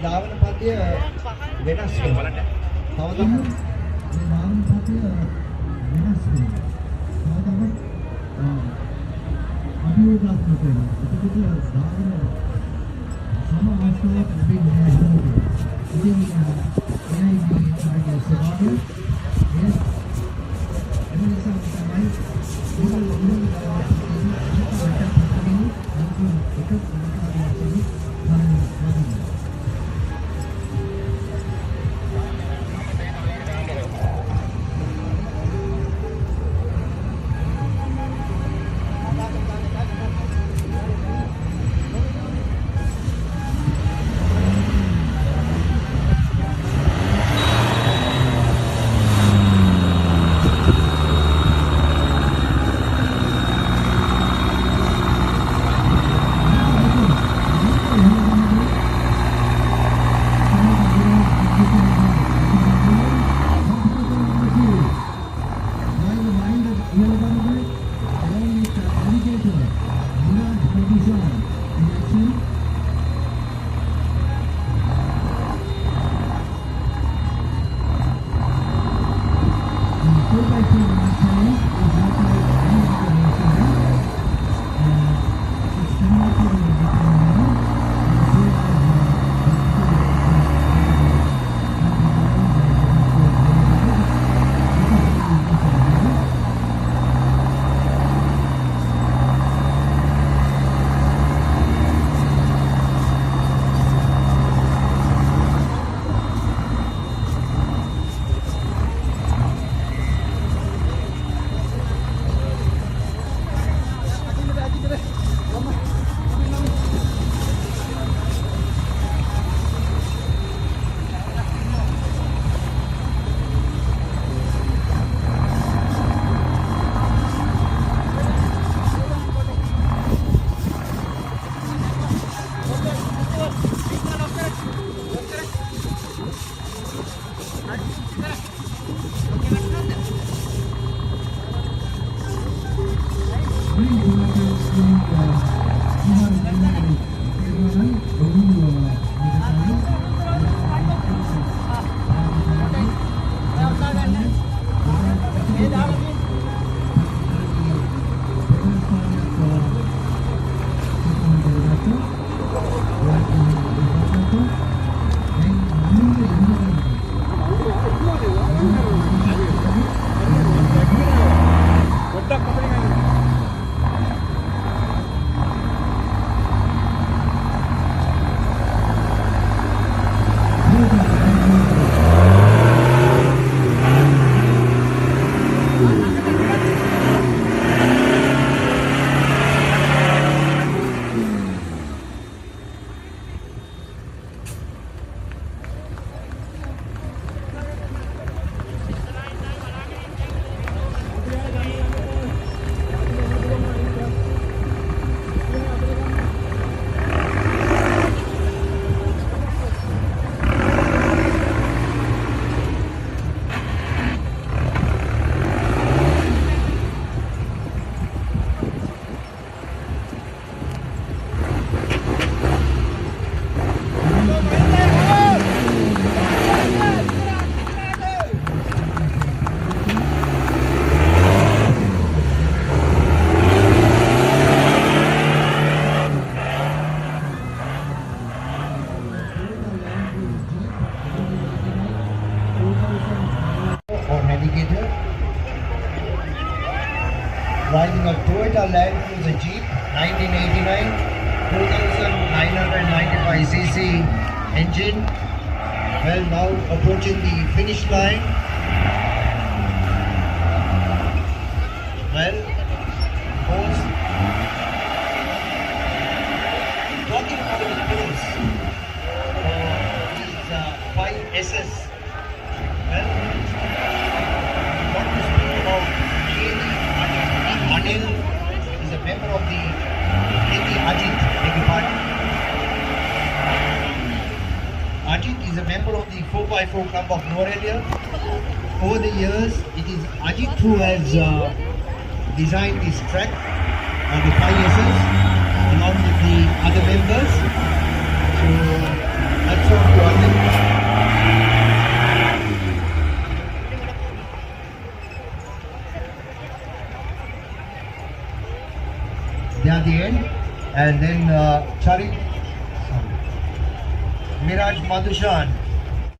ධාවන පන්තිය වෙනස් වෙනවා. තව තමයි මේ ධාවන පන්තිය වෙනස් වෙනවා. තව තමයි අභියෝගාත්මක වෙනවා. එතකොට ධාවන සම අවස්ථාවක් ලැබෙන්නේ නැහැ. ඉතින් එයයි මේ කාර්යය ස්වභාවය. ඒ නිසා තමයි riding a Toyota Land Cruiser Jeep 1989 2995cc engine. Well, now approaching the finish line. Well, course, talking about the course these 5SS. Well, what to speak about Anil is a member of the Ajit, beg your pardon. Ajit is a member of the 4x4 Club of Norelia. Over the years, it is Ajit who has designed this track on the 5SS along with the other members. So that's what near the end, and then Charit, Miraj Madhushan